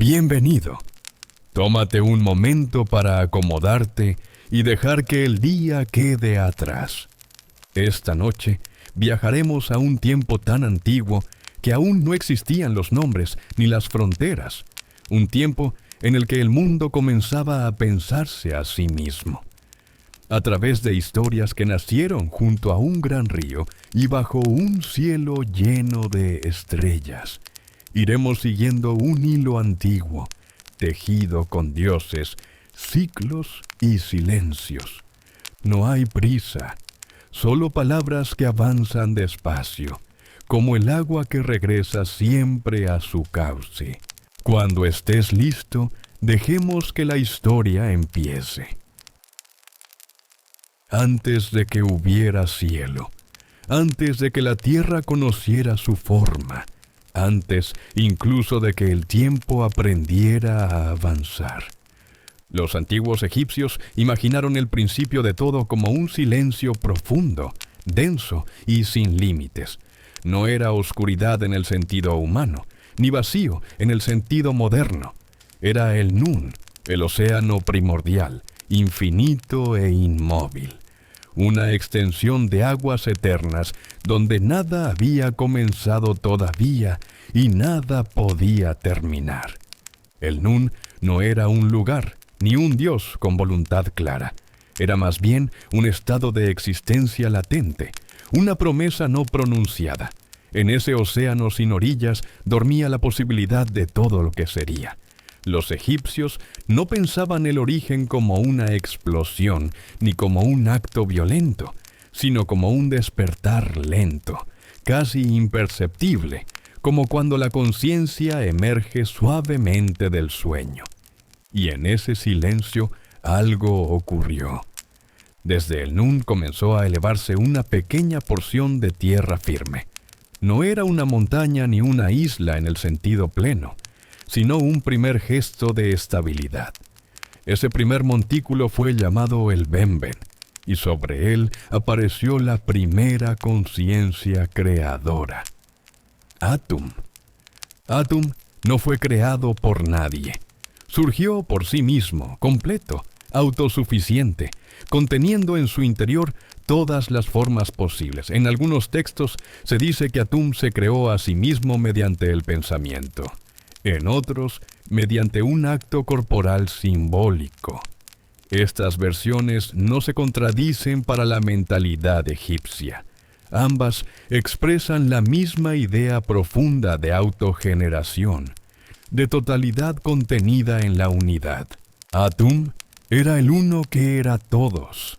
Bienvenido. Tómate un momento para acomodarte y dejar que el día quede atrás. Esta noche viajaremos a un tiempo tan antiguo que aún no existían los nombres ni las fronteras. Un tiempo en el que el mundo comenzaba a pensarse a sí mismo. A través de historias que nacieron junto a un gran río y bajo un cielo lleno de estrellas, iremos siguiendo un hilo antiguo, tejido con dioses, ciclos y silencios. No hay prisa, solo palabras que avanzan despacio, como el agua que regresa siempre a su cauce. Cuando estés listo, dejemos que la historia empiece. Antes de que hubiera cielo, antes de que la tierra conociera su forma, antes incluso de que el tiempo aprendiera a avanzar. Los antiguos egipcios imaginaron el principio de todo como un silencio profundo, denso y sin límites. No era oscuridad en el sentido humano, ni vacío en el sentido moderno. Era el Nun, el océano primordial, infinito e inmóvil. Una extensión de aguas eternas donde nada había comenzado todavía y nada podía terminar. El Nun no era un lugar, ni un dios con voluntad clara. Era más bien un estado de existencia latente, una promesa no pronunciada. En ese océano sin orillas dormía la posibilidad de todo lo que sería. Los egipcios no pensaban el origen como una explosión, ni como un acto violento, sino como un despertar lento, casi imperceptible, como cuando la conciencia emerge suavemente del sueño. Y en ese silencio algo ocurrió. Desde el Nun comenzó a elevarse una pequeña porción de tierra firme. No era una montaña ni una isla en el sentido pleno, sino un primer gesto de estabilidad. Ese primer montículo fue llamado el Benben, y sobre él apareció la primera conciencia creadora. Atum. Atum no fue creado por nadie. Surgió por sí mismo, completo, autosuficiente, conteniendo en su interior todas las formas posibles. En algunos textos se dice que Atum se creó a sí mismo mediante el pensamiento. En otros, mediante un acto corporal simbólico. Estas versiones no se contradicen para la mentalidad egipcia. Ambas expresan la misma idea profunda de autogeneración, de totalidad contenida en la unidad. Atum era el uno que era todos.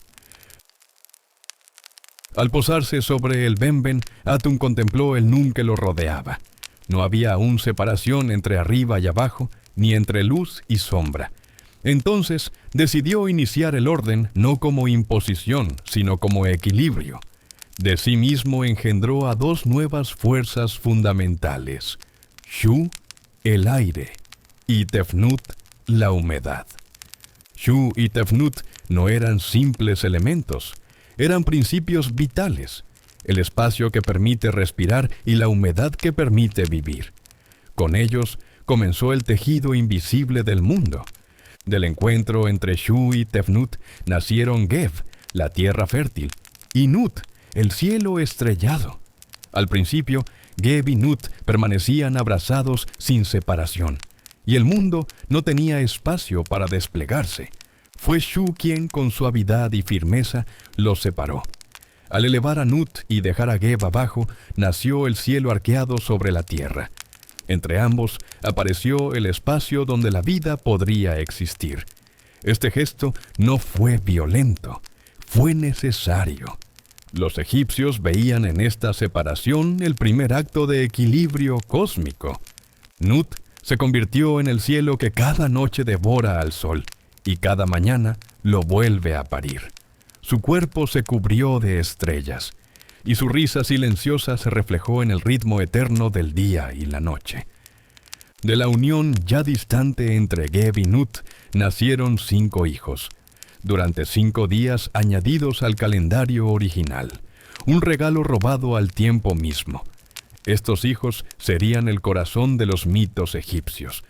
Al posarse sobre el Benben, Atum contempló el Nun que lo rodeaba. No había aún separación entre arriba y abajo, ni entre luz y sombra. Entonces decidió iniciar el orden no como imposición, sino como equilibrio. De sí mismo engendró a dos nuevas fuerzas fundamentales: Shu, el aire, y Tefnut, la humedad. Shu y Tefnut no eran simples elementos, eran principios vitales, el espacio que permite respirar y la humedad que permite vivir. Con ellos comenzó el tejido invisible del mundo. Del encuentro entre Shu y Tefnut nacieron Geb, la tierra fértil, y Nut, el cielo estrellado. Al principio, Geb y Nut permanecían abrazados sin separación, y el mundo no tenía espacio para desplegarse. Fue Shu quien, con suavidad y firmeza, los separó. Al elevar a Nut y dejar a Geb abajo, nació el cielo arqueado sobre la tierra. Entre ambos apareció el espacio donde la vida podría existir. Este gesto no fue violento, fue necesario. Los egipcios veían en esta separación el primer acto de equilibrio cósmico. Nut se convirtió en el cielo que cada noche devora al sol y cada mañana lo vuelve a parir. Su cuerpo se cubrió de estrellas, y su risa silenciosa se reflejó en el ritmo eterno del día y la noche. De la unión ya distante entre Geb y Nut nacieron 5 hijos, durante 5 días añadidos al calendario original, un regalo robado al tiempo mismo. Estos hijos serían el corazón de los mitos egipcios.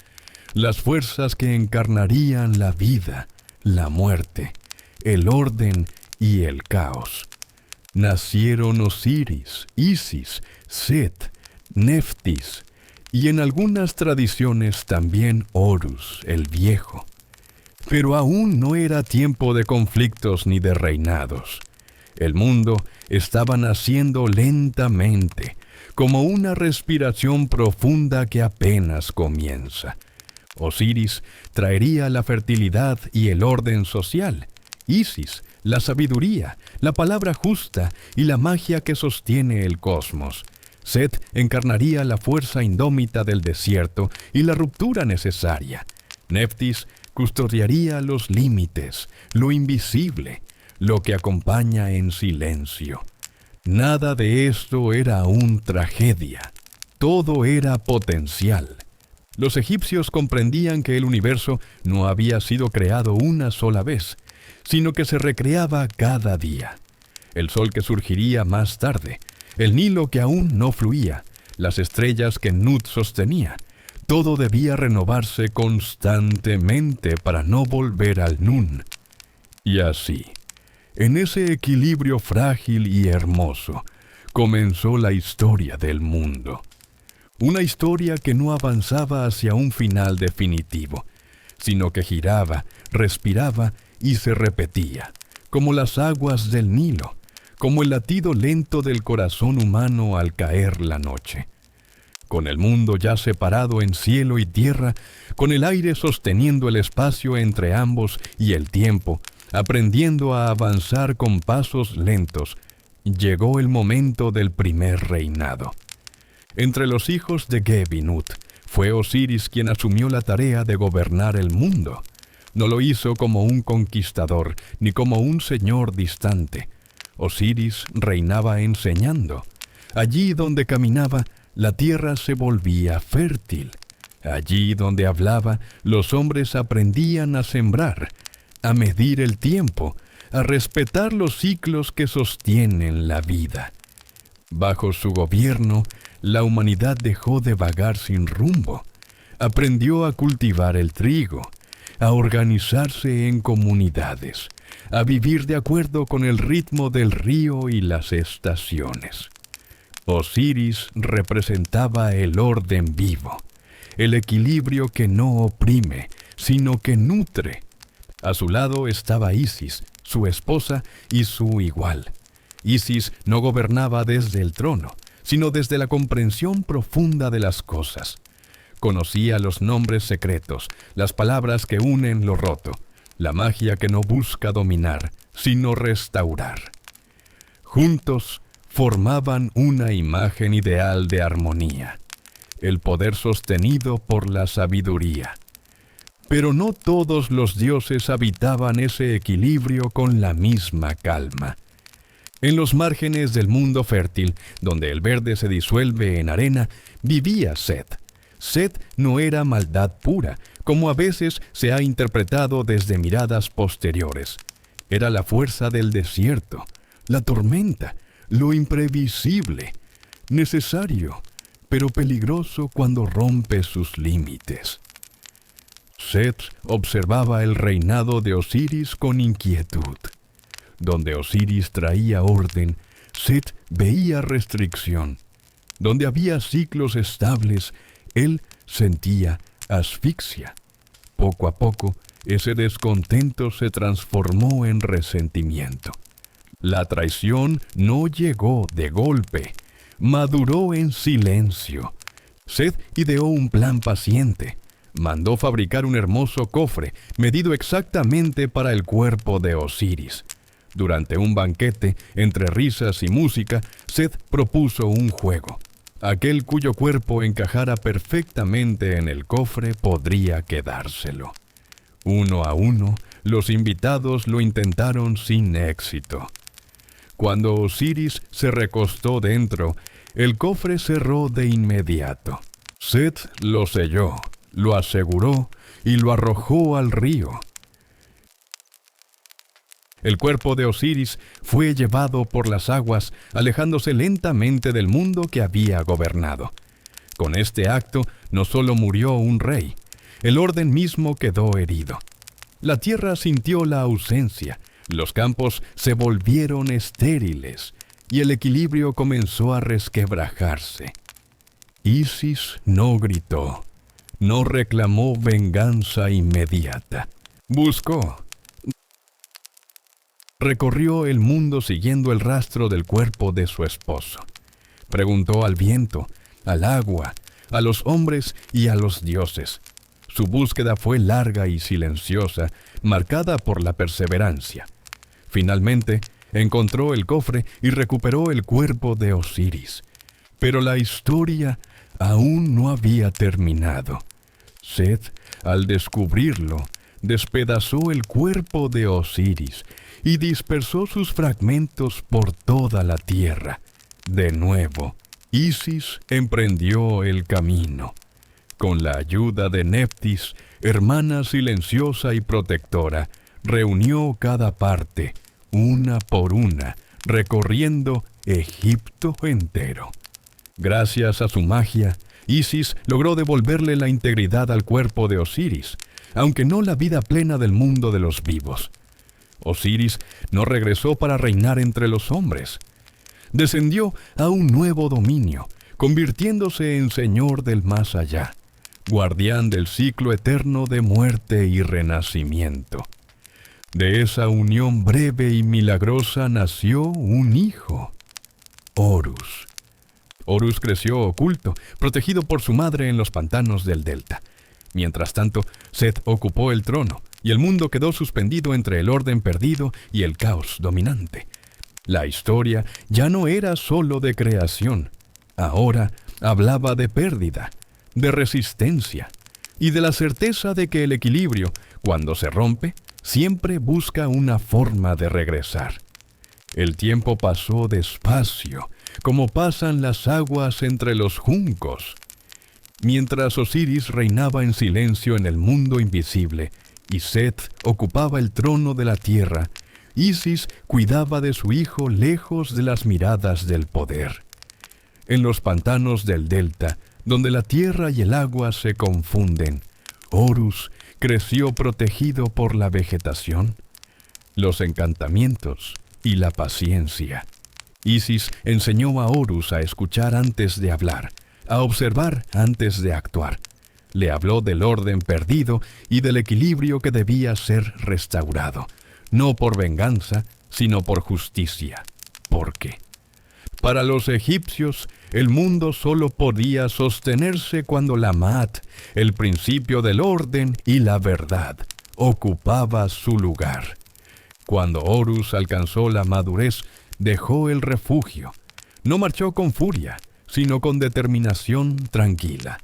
las fuerzas que encarnarían la vida, la muerte, el orden y el caos. Nacieron Osiris, Isis, Set, Neftis, y en algunas tradiciones también Horus, el Viejo. Pero aún no era tiempo de conflictos ni de reinados. El mundo estaba naciendo lentamente, como una respiración profunda que apenas comienza. Osiris traería la fertilidad y el orden social. Isis, la sabiduría, la palabra justa y la magia que sostiene el cosmos. Set encarnaría la fuerza indómita del desierto y la ruptura necesaria. Neftis custodiaría los límites, lo invisible, lo que acompaña en silencio. Nada de esto era aún tragedia. Todo era potencial. Los egipcios comprendían que el universo no había sido creado una sola vez, sino que se recreaba cada día. El sol que surgiría más tarde, el Nilo que aún no fluía, las estrellas que Nut sostenía, todo debía renovarse constantemente para no volver al Nun. Y así, en ese equilibrio frágil y hermoso, comenzó la historia del mundo. Una historia que no avanzaba hacia un final definitivo, sino que giraba, respiraba y se repetía, como las aguas del Nilo, como el latido lento del corazón humano al caer la noche. Con el mundo ya separado en cielo y tierra, con el aire sosteniendo el espacio entre ambos y el tiempo, aprendiendo a avanzar con pasos lentos, llegó el momento del primer reinado. Entre los hijos de Geb y Nut, fue Osiris quien asumió la tarea de gobernar el mundo. No lo hizo como un conquistador, ni como un señor distante. Osiris reinaba enseñando. Allí donde caminaba, la tierra se volvía fértil. Allí donde hablaba, los hombres aprendían a sembrar, a medir el tiempo, a respetar los ciclos que sostienen la vida. Bajo su gobierno, la humanidad dejó de vagar sin rumbo. Aprendió a cultivar el trigo, a organizarse en comunidades, a vivir de acuerdo con el ritmo del río y las estaciones. Osiris representaba el orden vivo, el equilibrio que no oprime, sino que nutre. A su lado estaba Isis, su esposa y su igual. Isis no gobernaba desde el trono, sino desde la comprensión profunda de las cosas. Conocía los nombres secretos, las palabras que unen lo roto, la magia que no busca dominar, sino restaurar. Juntos formaban una imagen ideal de armonía, el poder sostenido por la sabiduría. Pero no todos los dioses habitaban ese equilibrio con la misma calma. En los márgenes del mundo fértil, donde el verde se disuelve en arena, vivía Set. Set no era maldad pura, como a veces se ha interpretado desde miradas posteriores. Era la fuerza del desierto, la tormenta, lo imprevisible, necesario, pero peligroso cuando rompe sus límites. Set observaba el reinado de Osiris con inquietud. Donde Osiris traía orden, Set veía restricción. Donde había ciclos estables, él sentía asfixia. Poco a poco, ese descontento se transformó en resentimiento. La traición no llegó de golpe, maduró en silencio. Set ideó un plan paciente. Mandó fabricar un hermoso cofre, medido exactamente para el cuerpo de Osiris. Durante un banquete, entre risas y música, Set propuso un juego. Aquel cuyo cuerpo encajara perfectamente en el cofre podría quedárselo. Uno a uno, los invitados lo intentaron sin éxito. Cuando Osiris se recostó dentro, el cofre cerró de inmediato. Set lo selló, lo aseguró y lo arrojó al río. El cuerpo de Osiris fue llevado por las aguas, alejándose lentamente del mundo que había gobernado. Con este acto no solo murió un rey, el orden mismo quedó herido. La tierra sintió la ausencia, los campos se volvieron estériles y el equilibrio comenzó a resquebrajarse. Isis no gritó, no reclamó venganza inmediata. Buscó. Recorrió el mundo siguiendo el rastro del cuerpo de su esposo. Preguntó al viento, al agua, a los hombres y a los dioses. Su búsqueda fue larga y silenciosa, marcada por la perseverancia. Finalmente, encontró el cofre y recuperó el cuerpo de Osiris. Pero la historia aún no había terminado. Seth, al descubrirlo, despedazó el cuerpo de Osiris y dispersó sus fragmentos por toda la tierra. De nuevo, Isis emprendió el camino. Con la ayuda de Neftis, hermana silenciosa y protectora, reunió cada parte, una por una, recorriendo Egipto entero. Gracias a su magia, Isis logró devolverle la integridad al cuerpo de Osiris, aunque no la vida plena del mundo de los vivos. Osiris no regresó para reinar entre los hombres. Descendió a un nuevo dominio, convirtiéndose en señor del más allá, guardián del ciclo eterno de muerte y renacimiento. De esa unión breve y milagrosa nació un hijo, Horus. Horus creció oculto, protegido por su madre en los pantanos del delta. Mientras tanto, Seth ocupó el trono, y el mundo quedó suspendido entre el orden perdido y el caos dominante. La historia ya no era solo de creación, ahora hablaba de pérdida, de resistencia, y de la certeza de que el equilibrio, cuando se rompe, siempre busca una forma de regresar. El tiempo pasó despacio, como pasan las aguas entre los juncos. Mientras Osiris reinaba en silencio en el mundo invisible y Seth ocupaba el trono de la tierra, Isis cuidaba de su hijo lejos de las miradas del poder. En los pantanos del delta, donde la tierra y el agua se confunden, Horus creció protegido por la vegetación, los encantamientos y la paciencia. Isis enseñó a Horus a escuchar antes de hablar, a observar antes de actuar. Le habló del orden perdido y del equilibrio que debía ser restaurado, no por venganza, sino por justicia. ¿Por qué? Para los egipcios, el mundo solo podía sostenerse cuando la Maat, el principio del orden y la verdad, ocupaba su lugar. Cuando Horus alcanzó la madurez, dejó el refugio. No marchó con furia, sino con determinación tranquila.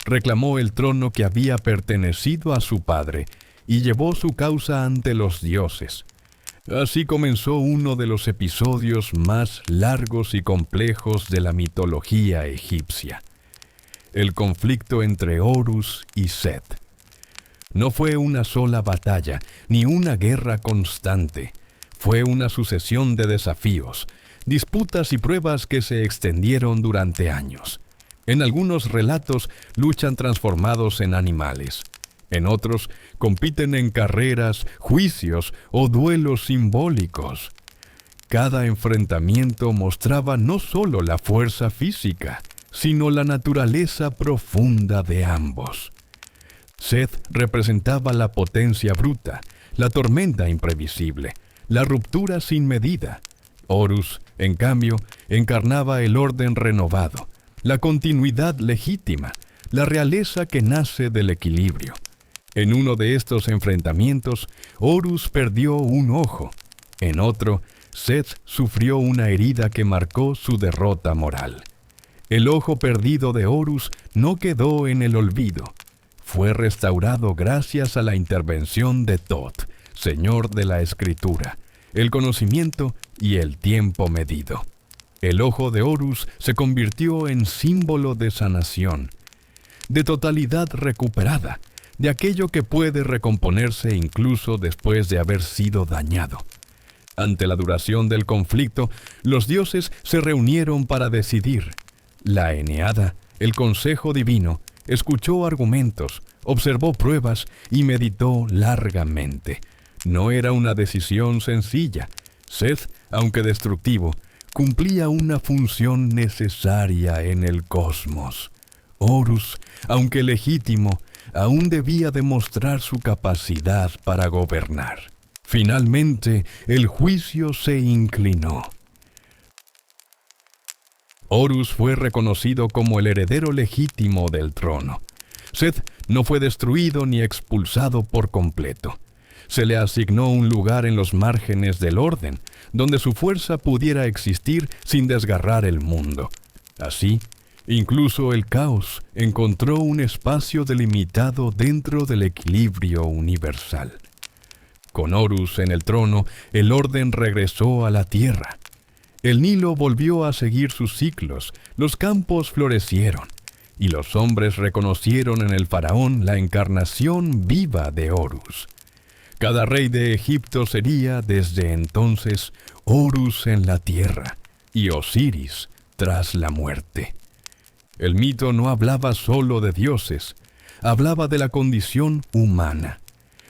Reclamó el trono que había pertenecido a su padre y llevó su causa ante los dioses. Así comenzó uno de los episodios más largos y complejos de la mitología egipcia: el conflicto entre Horus y Seth. No fue una sola batalla, ni una guerra constante. Fue una sucesión de desafíos, disputas y pruebas que se extendieron durante años. En algunos relatos luchan transformados en animales. En otros compiten en carreras, juicios o duelos simbólicos. Cada enfrentamiento mostraba no solo la fuerza física, sino la naturaleza profunda de ambos. Seth representaba la potencia bruta, la tormenta imprevisible, la ruptura sin medida. Horus, en cambio, encarnaba el orden renovado, la continuidad legítima, la realeza que nace del equilibrio. En uno de estos enfrentamientos, Horus perdió un ojo. En otro, Seth sufrió una herida que marcó su derrota moral. El ojo perdido de Horus no quedó en el olvido. Fue restaurado gracias a la intervención de Thoth, señor de la escritura, el conocimiento y el tiempo medido. El ojo de Horus se convirtió en símbolo de sanación, de totalidad recuperada, de aquello que puede recomponerse incluso después de haber sido dañado. Ante la duración del conflicto, los dioses se reunieron para decidir. La Eneada, el consejo divino, escuchó argumentos, observó pruebas y meditó largamente. No era una decisión sencilla. Seth, aunque destructivo, cumplía una función necesaria en el cosmos. Horus, aunque legítimo, aún debía demostrar su capacidad para gobernar. Finalmente, el juicio se inclinó. Horus fue reconocido como el heredero legítimo del trono. Seth no fue destruido ni expulsado por completo. Se le asignó un lugar en los márgenes del orden, donde su fuerza pudiera existir sin desgarrar el mundo. Así, incluso el caos encontró un espacio delimitado dentro del equilibrio universal. Con Horus en el trono, el orden regresó a la tierra. El Nilo volvió a seguir sus ciclos, los campos florecieron, y los hombres reconocieron en el faraón la encarnación viva de Horus. Cada rey de Egipto sería, desde entonces, Horus en la tierra y Osiris tras la muerte. El mito no hablaba solo de dioses, hablaba de la condición humana.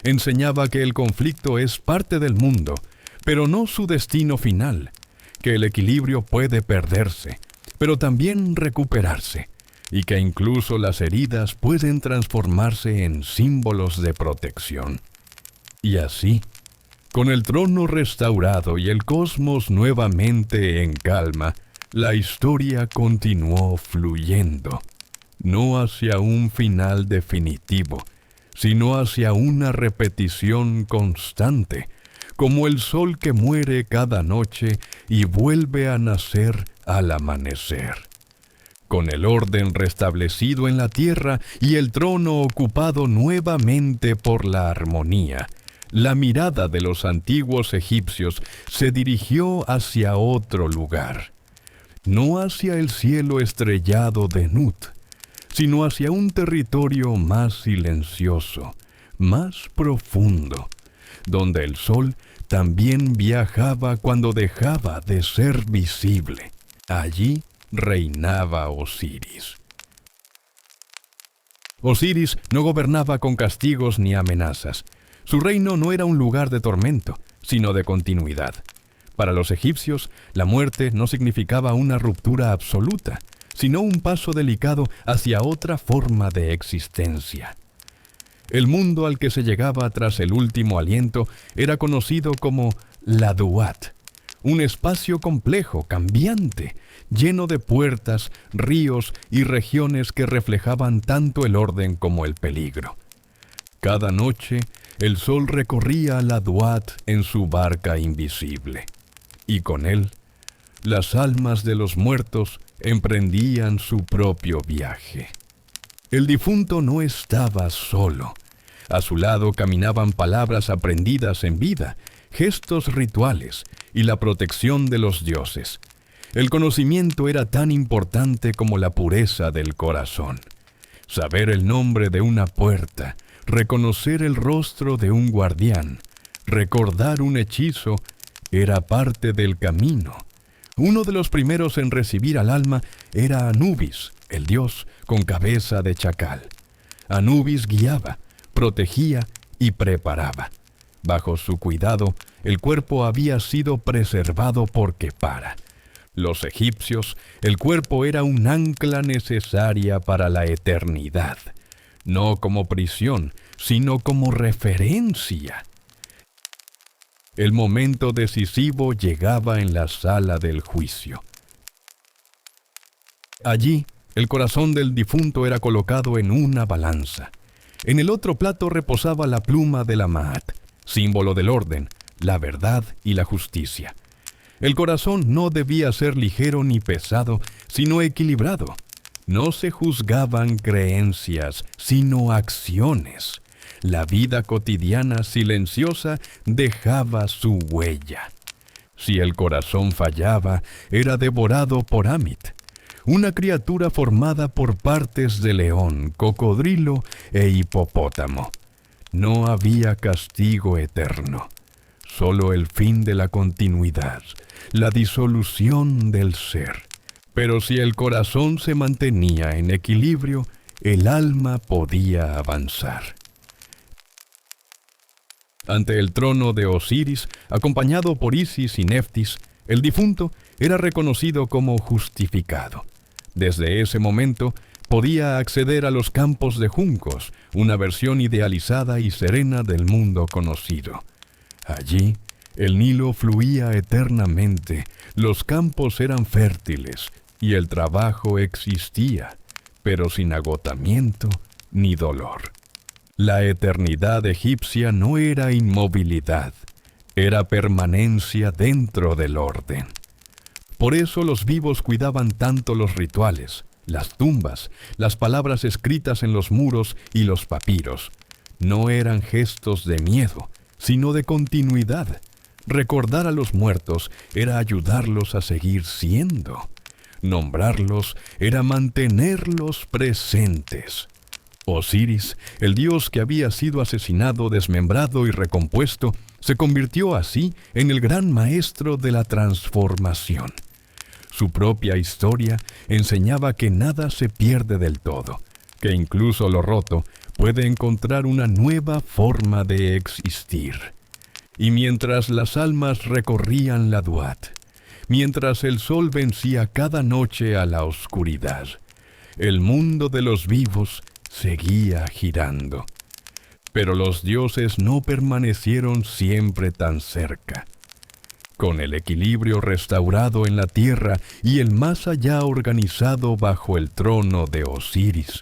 Enseñaba que el conflicto es parte del mundo, pero no su destino final, que el equilibrio puede perderse, pero también recuperarse, y que incluso las heridas pueden transformarse en símbolos de protección. Y así, con el trono restaurado y el cosmos nuevamente en calma, la historia continuó fluyendo, no hacia un final definitivo, sino hacia una repetición constante, como el sol que muere cada noche y vuelve a nacer al amanecer. Con el orden restablecido en la tierra y el trono ocupado nuevamente por la armonía, la mirada de los antiguos egipcios se dirigió hacia otro lugar, no hacia el cielo estrellado de Nut, sino hacia un territorio más silencioso, más profundo, donde el sol también viajaba cuando dejaba de ser visible. Allí reinaba Osiris. Osiris no gobernaba con castigos ni amenazas. Su reino no era un lugar de tormento, sino de continuidad. Para los egipcios, la muerte no significaba una ruptura absoluta, sino un paso delicado hacia otra forma de existencia. El mundo al que se llegaba tras el último aliento era conocido como la Duat, un espacio complejo, cambiante, lleno de puertas, ríos y regiones que reflejaban tanto el orden como el peligro. Cada noche, el sol recorría la Duat en su barca invisible, y con él, las almas de los muertos emprendían su propio viaje. El difunto no estaba solo. A su lado caminaban palabras aprendidas en vida, gestos rituales y la protección de los dioses. El conocimiento era tan importante como la pureza del corazón. Saber el nombre de una puerta, reconocer el rostro de un guardián, recordar un hechizo, era parte del camino. Uno de los primeros en recibir al alma era Anubis, el dios con cabeza de chacal. Anubis guiaba, protegía y preparaba. Bajo su cuidado, el cuerpo había sido preservado porque para los egipcios, el cuerpo era un ancla necesaria para la eternidad, no como prisión, sino como referencia. El momento decisivo llegaba en la sala del juicio. Allí, el corazón del difunto era colocado en una balanza. En el otro plato reposaba la pluma de la Maat, símbolo del orden, la verdad y la justicia. El corazón no debía ser ligero ni pesado, sino equilibrado. No se juzgaban creencias, sino acciones. La vida cotidiana silenciosa dejaba su huella. Si el corazón fallaba, era devorado por Amit, una criatura formada por partes de león, cocodrilo e hipopótamo. No había castigo eterno, solo el fin de la continuidad, la disolución del ser. Pero si el corazón se mantenía en equilibrio, el alma podía avanzar. Ante el trono de Osiris, acompañado por Isis y Neftis, el difunto era reconocido como justificado. Desde ese momento, podía acceder a los campos de juncos, una versión idealizada y serena del mundo conocido. Allí, el Nilo fluía eternamente, los campos eran fértiles y el trabajo existía, pero sin agotamiento ni dolor. La eternidad egipcia no era inmovilidad, era permanencia dentro del orden. Por eso los vivos cuidaban tanto los rituales, las tumbas, las palabras escritas en los muros y los papiros. No eran gestos de miedo, sino de continuidad. Recordar a los muertos era ayudarlos a seguir siendo. Nombrarlos era mantenerlos presentes. Osiris, el dios que había sido asesinado, desmembrado y recompuesto, se convirtió así en el gran maestro de la transformación. Su propia historia enseñaba que nada se pierde del todo, que incluso lo roto puede encontrar una nueva forma de existir. Y mientras las almas recorrían la Duat, mientras el sol vencía cada noche a la oscuridad, el mundo de los vivos seguía girando. Pero los dioses no permanecieron siempre tan cerca. Con el equilibrio restaurado en la tierra y el más allá organizado bajo el trono de Osiris,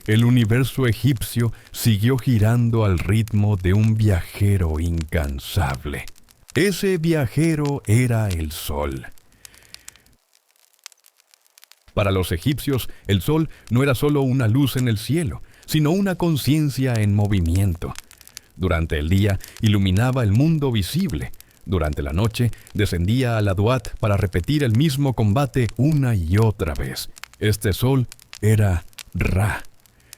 el universo egipcio siguió girando al ritmo de un viajero incansable. Ese viajero era el sol. Para los egipcios, el sol no era solo una luz en el cielo, sino una conciencia en movimiento. Durante el día iluminaba el mundo visible. Durante la noche descendía a la Duat para repetir el mismo combate una y otra vez. Este sol era Ra,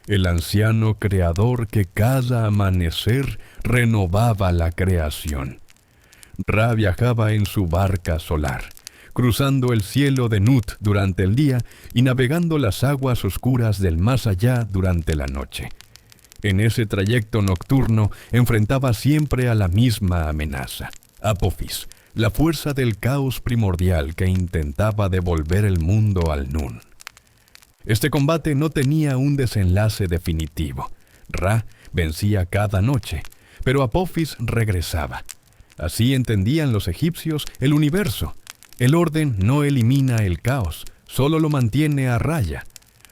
el anciano creador que cada amanecer renovaba la creación. Ra viajaba en su barca solar, cruzando el cielo de Nut durante el día y navegando las aguas oscuras del más allá durante la noche. En ese trayecto nocturno enfrentaba siempre a la misma amenaza: Apophis, la fuerza del caos primordial que intentaba devolver el mundo al Nun. Este combate no tenía un desenlace definitivo. Ra vencía cada noche, pero Apophis regresaba. Así entendían los egipcios el universo. El orden no elimina el caos, solo lo mantiene a raya.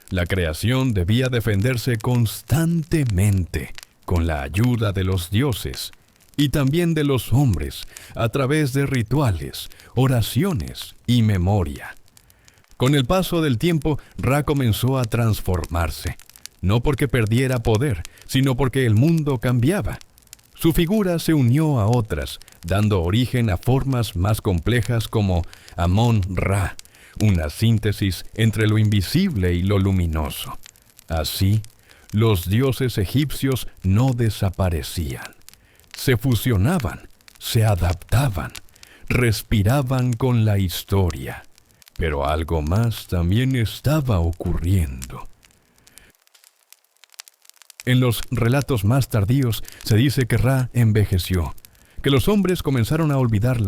La creación debía defenderse constantemente, con la ayuda de los dioses, y también de los hombres, a través de rituales, oraciones y memoria. Con el paso del tiempo, Ra comenzó a transformarse, no porque perdiera poder, sino porque el mundo cambiaba. Su figura se unió a otras, dando origen a formas más complejas como Amón-Ra, una síntesis entre lo invisible y lo luminoso. Así, los dioses egipcios no desaparecían. Se fusionaban, se adaptaban, respiraban con la historia. Pero algo más también estaba ocurriendo. En los relatos más tardíos se dice que Ra envejeció, que los hombres comenzaron a olvidar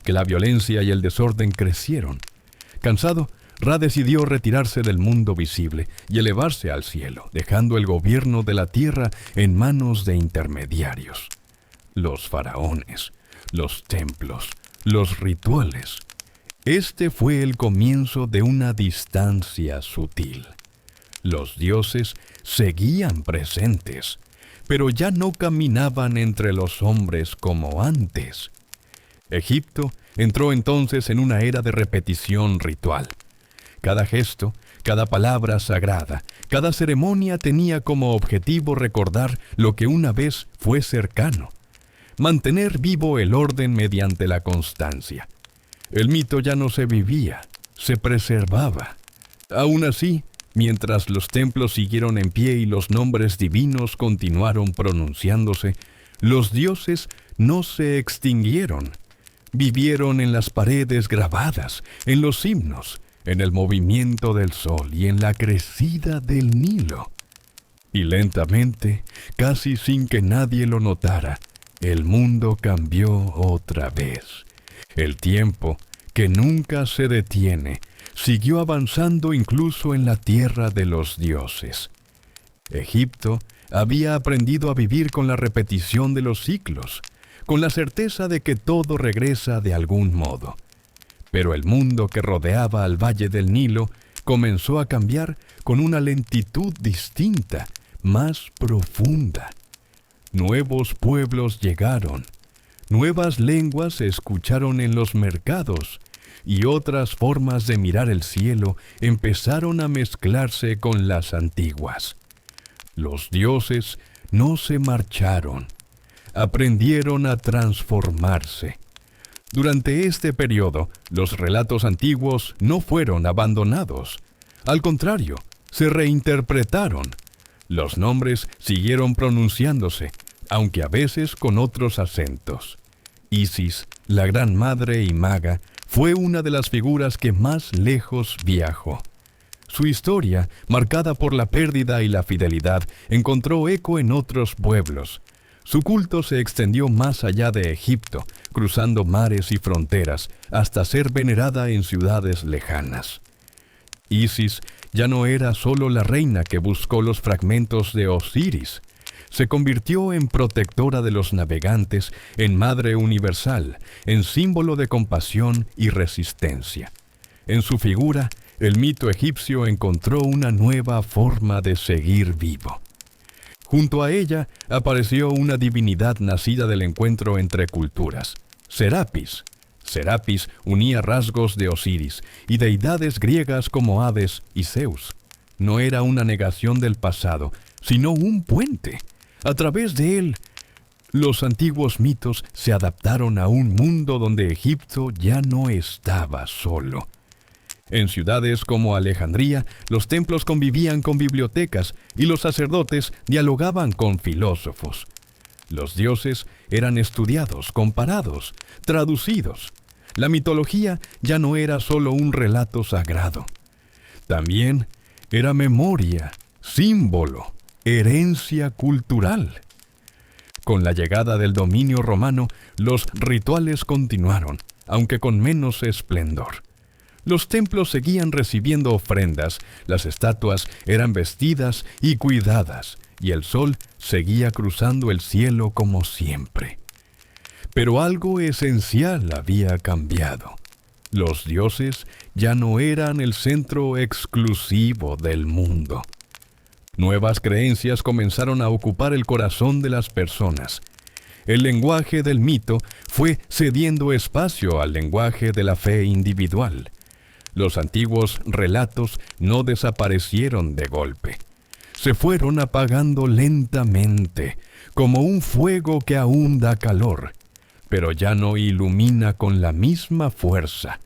que la violencia y el desorden crecieron. Cansado, Ra decidió retirarse del mundo visible y elevarse al cielo, dejando el gobierno de la tierra en manos de intermediarios. Los faraones, los templos, los rituales. Este fue el comienzo de una distancia sutil. Los dioses seguían presentes, pero ya no caminaban entre los hombres como antes. Egipto entró entonces en una era de repetición ritual. Cada gesto, cada palabra sagrada, cada ceremonia tenía como objetivo recordar lo que una vez fue cercano, mantener vivo el orden mediante la constancia. El mito ya no se vivía, se preservaba. Aún así, mientras los templos siguieron en pie y los nombres divinos continuaron pronunciándose, los dioses no se extinguieron. Vivieron en las paredes grabadas, en los himnos, en el movimiento del sol y en la crecida del Nilo. Y lentamente, casi sin que nadie lo notara, el mundo cambió otra vez. El tiempo, que nunca se detiene, siguió avanzando incluso en la tierra de los dioses. Egipto había aprendido a vivir con la repetición de los ciclos, con la certeza de que todo regresa de algún modo. Pero el mundo que rodeaba al valle del Nilo comenzó a cambiar con una lentitud distinta, más profunda. Nuevos pueblos llegaron, nuevas lenguas se escucharon en los mercados, y otras formas de mirar el cielo empezaron a mezclarse con las antiguas. Los dioses no se marcharon, aprendieron a transformarse. Durante este periodo, los relatos antiguos no fueron abandonados. Al contrario, se reinterpretaron. Los nombres siguieron pronunciándose, aunque a veces con otros acentos. Isis, la gran madre y maga, fue una de las figuras que más lejos viajó. Su historia, marcada por la pérdida y la fidelidad, encontró eco en otros pueblos. Su culto se extendió más allá de Egipto, cruzando mares y fronteras, hasta ser venerada en ciudades lejanas. Isis ya no era solo la reina que buscó los fragmentos de Osiris. Se convirtió en protectora de los navegantes, en madre universal, en símbolo de compasión y resistencia. En su figura, el mito egipcio encontró una nueva forma de seguir vivo. Junto a ella apareció una divinidad nacida del encuentro entre culturas, Serapis. Serapis unía rasgos de Osiris y deidades griegas como Hades y Zeus. No era una negación del pasado, sino un puente. A través de él, los antiguos mitos se adaptaron a un mundo donde Egipto ya no estaba solo. En ciudades como Alejandría, los templos convivían con bibliotecas y los sacerdotes dialogaban con filósofos. Los dioses eran estudiados, comparados, traducidos. La mitología ya no era solo un relato sagrado. También era memoria, símbolo, herencia cultural. Con la llegada del dominio romano, los rituales continuaron, aunque con menos esplendor. Los templos seguían recibiendo ofrendas, las estatuas eran vestidas y cuidadas, y el sol seguía cruzando el cielo como siempre. Pero algo esencial había cambiado. Los dioses ya no eran el centro exclusivo del mundo. Nuevas creencias comenzaron a ocupar el corazón de las personas. El lenguaje del mito fue cediendo espacio al lenguaje de la fe individual. Los antiguos relatos no desaparecieron de golpe. Se fueron apagando lentamente, como un fuego que aún da calor, pero ya no ilumina con la misma fuerza.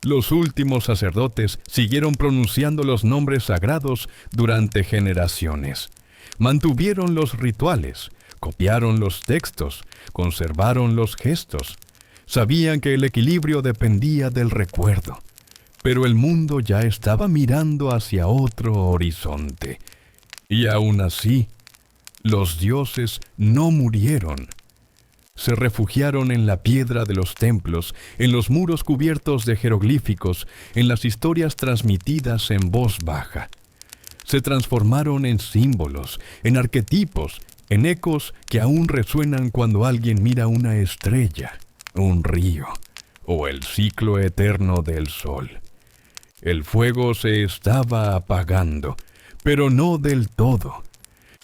Los últimos sacerdotes siguieron pronunciando los nombres sagrados durante generaciones. Mantuvieron los rituales, copiaron los textos, conservaron los gestos. Sabían que el equilibrio dependía del recuerdo. Pero el mundo ya estaba mirando hacia otro horizonte. Y aún así, los dioses no murieron. Se refugiaron en la piedra de los templos, en los muros cubiertos de jeroglíficos, en las historias transmitidas en voz baja. Se transformaron en símbolos, en arquetipos, en ecos que aún resuenan cuando alguien mira una estrella, un río, o el ciclo eterno del sol. El fuego se estaba apagando, pero no del todo.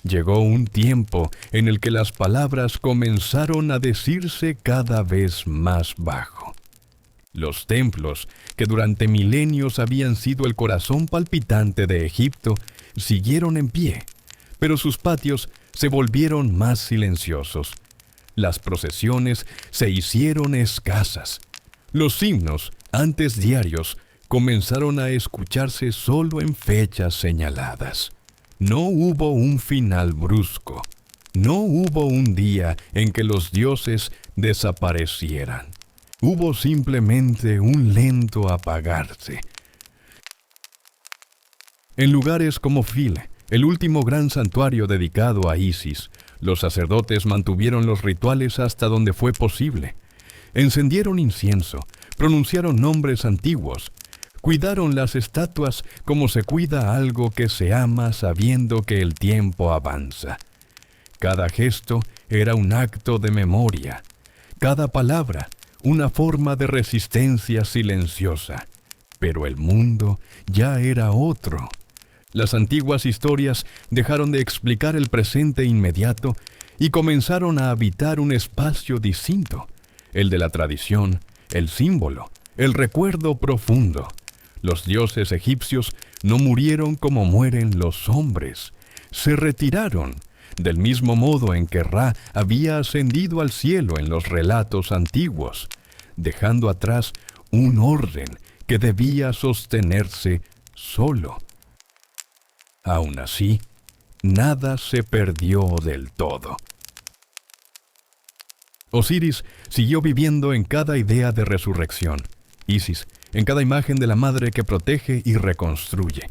Llegó un tiempo en el que las palabras comenzaron a decirse cada vez más bajo. Los templos, que durante milenios habían sido el corazón palpitante de Egipto, siguieron en pie, pero sus patios se volvieron más silenciosos. Las procesiones se hicieron escasas. Los himnos, antes diarios, comenzaron a escucharse solo en fechas señaladas. No hubo un final brusco. No hubo un día en que los dioses desaparecieran. Hubo simplemente un lento apagarse. En lugares como Phile, el último gran santuario dedicado a Isis, los sacerdotes mantuvieron los rituales hasta donde fue posible. Encendieron incienso, pronunciaron nombres antiguos, cuidaron las estatuas como se cuida algo que se ama sabiendo que el tiempo avanza. Cada gesto era un acto de memoria, cada palabra una forma de resistencia silenciosa. Pero el mundo ya era otro. Las antiguas historias dejaron de explicar el presente inmediato y comenzaron a habitar un espacio distinto, el de la tradición, el símbolo, el recuerdo profundo. Los dioses egipcios no murieron como mueren los hombres, se retiraron, del mismo modo en que Ra había ascendido al cielo en los relatos antiguos, dejando atrás un orden que debía sostenerse solo. Aún así, nada se perdió del todo. Osiris siguió viviendo en cada idea de resurrección, Isis en cada imagen de la madre que protege y reconstruye,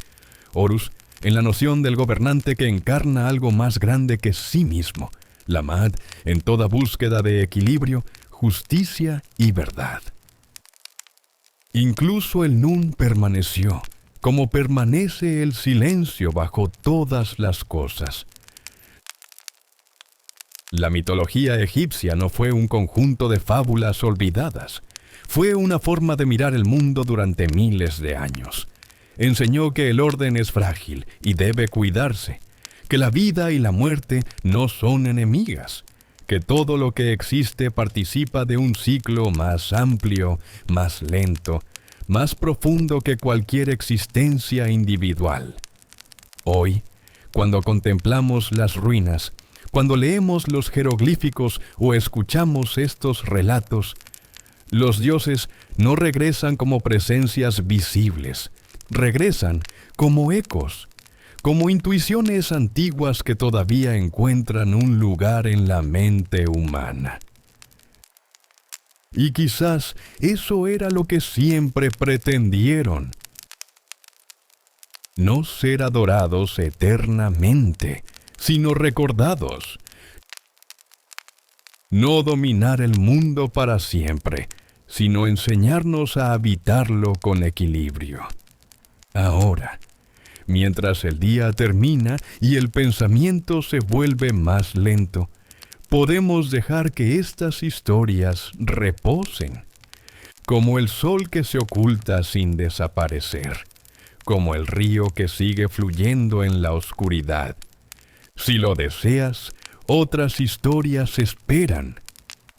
Horus en la noción del gobernante que encarna algo más grande que sí mismo, la Maat en toda búsqueda de equilibrio, justicia y verdad. Incluso el Nun permaneció, como permanece el silencio bajo todas las cosas. La mitología egipcia no fue un conjunto de fábulas olvidadas. Fue una forma de mirar el mundo durante miles de años. Enseñó que el orden es frágil y debe cuidarse, que la vida y la muerte no son enemigas, que todo lo que existe participa de un ciclo más amplio, más lento, más profundo que cualquier existencia individual. Hoy, cuando contemplamos las ruinas, cuando leemos los jeroglíficos o escuchamos estos relatos, los dioses no regresan como presencias visibles, regresan como ecos, como intuiciones antiguas que todavía encuentran un lugar en la mente humana. Y quizás eso era lo que siempre pretendieron. No ser adorados eternamente, sino recordados. No dominar el mundo para siempre, sino enseñarnos a habitarlo con equilibrio. Ahora, mientras el día termina y el pensamiento se vuelve más lento, podemos dejar que estas historias reposen, como el sol que se oculta sin desaparecer, como el río que sigue fluyendo en la oscuridad. Si lo deseas, otras historias esperan,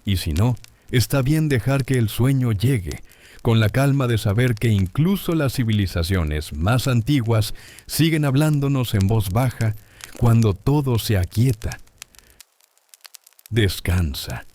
y si no, está bien dejar que el sueño llegue, con la calma de saber que incluso las civilizaciones más antiguas siguen hablándonos en voz baja cuando todo se aquieta. Descansa,